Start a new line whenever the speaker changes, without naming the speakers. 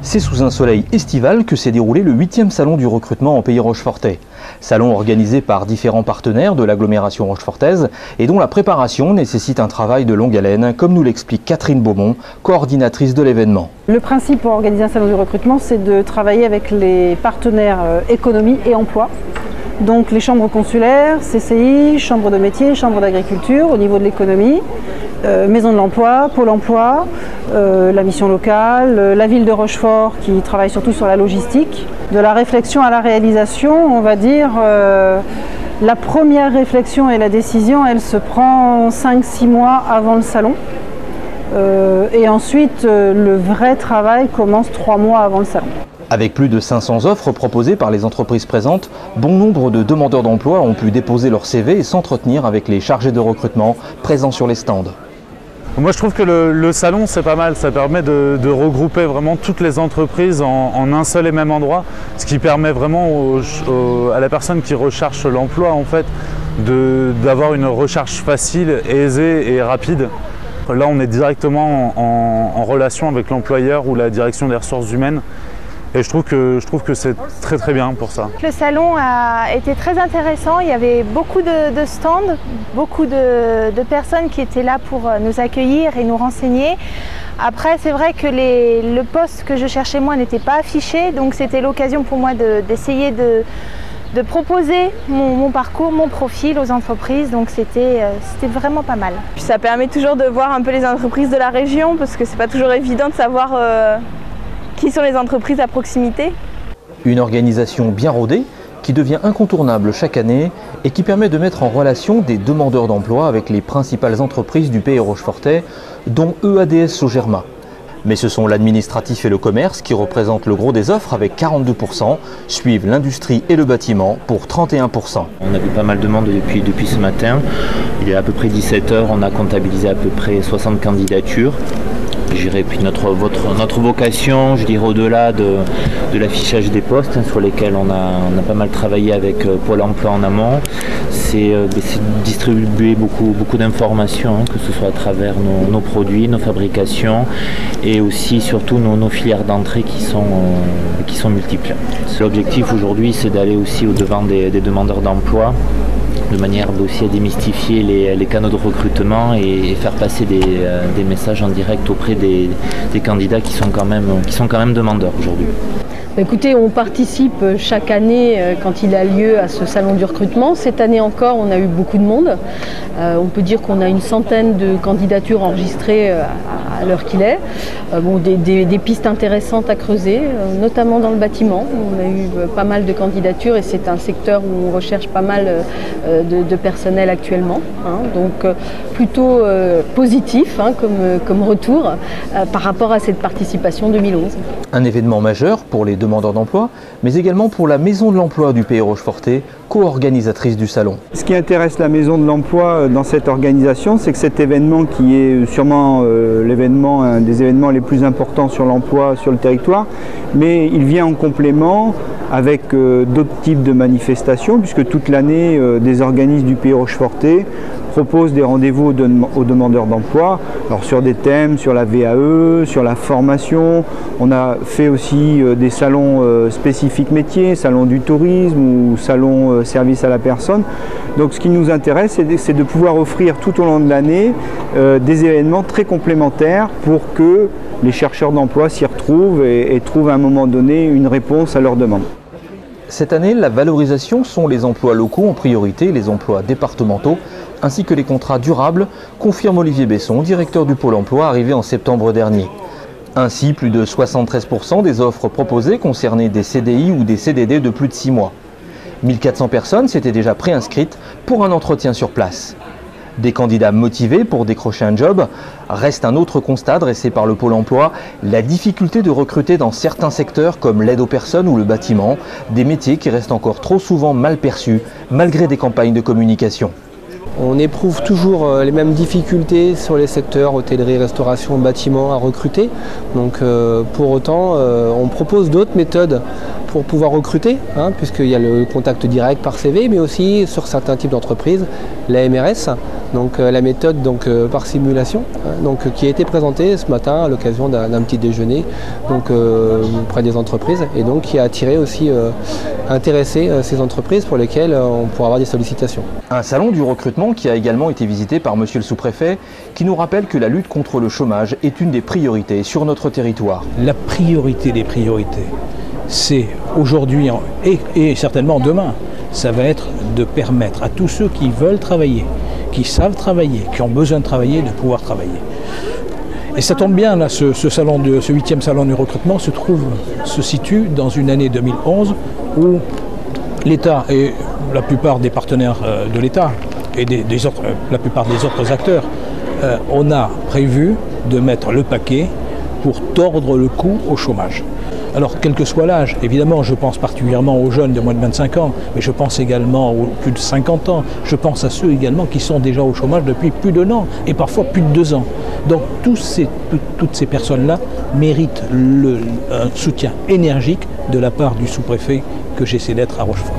C'est sous un soleil estival que s'est déroulé le 8e salon du recrutement en Pays Rochefortais. Salon organisé par différents partenaires de l'agglomération rochefortaise et dont la préparation nécessite un travail de longue haleine, comme nous l'explique Catherine Beaumont, coordinatrice de l'événement.
Le principe pour organiser un salon du recrutement, c'est de travailler avec les partenaires économie et emploi. Donc les chambres consulaires, CCI, chambres de métiers, chambres d'agriculture au niveau de l'économie, maison de l'emploi, Pôle emploi, la mission locale, la ville de Rochefort qui travaille surtout sur la logistique. De la réflexion à la réalisation, on va dire, la première réflexion et la décision, elle se prend 5-6 mois avant le salon. Et ensuite, le vrai travail commence 3 mois avant le salon.
Avec plus de 500 offres proposées par les entreprises présentes, bon nombre de demandeurs d'emploi ont pu déposer leur CV et s'entretenir avec les chargés de recrutement présents sur les stands.
Moi je trouve que le salon c'est pas mal, ça permet de regrouper vraiment toutes les entreprises en un seul et même endroit, ce qui permet vraiment à la personne qui recherche l'emploi en fait d'avoir une recherche facile, aisée et rapide. Là on est directement en relation avec l'employeur ou la direction des ressources humaines. Et je trouve que c'est très très bien pour ça.
Le salon a été très intéressant, il y avait beaucoup de stands, beaucoup de personnes qui étaient là pour nous accueillir et nous renseigner. Après c'est vrai que le poste que je cherchais moi n'était pas affiché, donc c'était l'occasion pour moi d'essayer de proposer mon parcours, mon profil aux entreprises, donc c'était vraiment pas mal.
Puis ça permet toujours de voir un peu les entreprises de la région, parce que c'est pas toujours évident de savoir qui sont les entreprises à proximité.
Une organisation bien rodée qui devient incontournable chaque année et qui permet de mettre en relation des demandeurs d'emploi avec les principales entreprises du Pays Rochefortais, dont EADS Sogerma. Mais ce sont l'administratif et le commerce qui représentent le gros des offres avec 42%, suivent l'industrie et le bâtiment pour 31%.
On a vu pas mal de monde depuis ce matin. Il est à peu près 17 h, on a comptabilisé à peu près 60 candidatures. Puis notre vocation, je dirais au-delà de l'affichage des postes sur lesquels on a pas mal travaillé avec Pôle emploi en amont, c'est distribuer beaucoup d'informations, que ce soit à travers nos produits, nos fabrications et aussi surtout nos filières d'entrée qui sont multiples. L'objectif aujourd'hui, c'est d'aller aussi au-devant des demandeurs d'emploi, de manière aussi à démystifier les canaux de recrutement et faire passer des messages en direct auprès des candidats qui sont quand même demandeurs aujourd'hui.
Écoutez, on participe chaque année quand il a lieu à ce salon du recrutement. Cette année encore, on a eu beaucoup de monde. On peut dire qu'on a une centaine de candidatures enregistrées à l'heure qu'il est. Des pistes intéressantes à creuser, notamment dans le bâtiment. On a eu pas mal de candidatures et c'est un secteur où on recherche pas mal de personnel actuellement. Donc plutôt positif comme retour par rapport à cette participation 2011.
Un événement majeur pour les demandeurs d'emploi, mais également pour la Maison de l'Emploi du Pays Rochefortais, co-organisatrice du salon.
Ce qui intéresse la Maison de l'Emploi dans cette organisation, c'est que cet événement qui est sûrement un des événements les plus importants sur l'emploi sur le territoire, mais il vient en complément avec d'autres types de manifestations, puisque toute l'année, des organismes du Pays Rochefortais proposent des rendez-vous aux demandeurs d'emploi, alors sur des thèmes, sur la VAE, sur la formation. On a fait aussi des salons spécifiques métiers, salon du tourisme ou salon service à la personne. Donc ce qui nous intéresse, c'est de pouvoir offrir tout au long de l'année des événements très complémentaires pour que les chercheurs d'emploi s'y retrouvent et trouvent à un moment donné une réponse à leurs demandes.
Cette année, la valorisation sont les emplois locaux en priorité, les emplois départementaux, ainsi que les contrats durables, confirme Olivier Besson, directeur du Pôle emploi arrivé en septembre dernier. Ainsi, plus de 73% des offres proposées concernaient des CDI ou des CDD de plus de 6 mois. 1400 personnes s'étaient déjà préinscrites pour un entretien sur place. Des candidats motivés pour décrocher un job. Reste un autre constat dressé par le Pôle emploi, la difficulté de recruter dans certains secteurs comme l'aide aux personnes ou le bâtiment, des métiers qui restent encore trop souvent mal perçus malgré des campagnes de communication.
On éprouve toujours les mêmes difficultés sur les secteurs hôtellerie, restauration, bâtiment à recruter. Donc pour autant, on propose d'autres méthodes pour pouvoir recruter, puisqu'il y a le contact direct par CV, mais aussi sur certains types d'entreprises, la MRS, Donc la méthode par simulation, qui a été présentée ce matin à l'occasion d'un petit déjeuner auprès des entreprises et donc qui a attiré aussi, intéressé ces entreprises pour lesquelles on pourra avoir des sollicitations.
Un salon du recrutement qui a également été visité par monsieur le sous-préfet, qui nous rappelle que la lutte contre le chômage est une des priorités sur notre territoire.
La priorité des priorités, c'est aujourd'hui et certainement demain, ça va être de permettre à tous ceux qui veulent travailler, qui savent travailler, qui ont besoin de travailler, de pouvoir travailler. Et ça tombe bien, là, ce 8e salon du recrutement se situe dans une année 2011 où l'État et la plupart des partenaires de l'État et la plupart des autres acteurs, on a prévu de mettre le paquet pour tordre le cou au chômage. Alors, quel que soit l'âge, évidemment, je pense particulièrement aux jeunes de moins de 25 ans, mais je pense également aux plus de 50 ans. Je pense à ceux également qui sont déjà au chômage depuis plus d'1 an et parfois plus de 2 ans. Donc, toutes ces personnes-là méritent un soutien énergique de la part du sous-préfet que j'essaie d'être à Rochefort.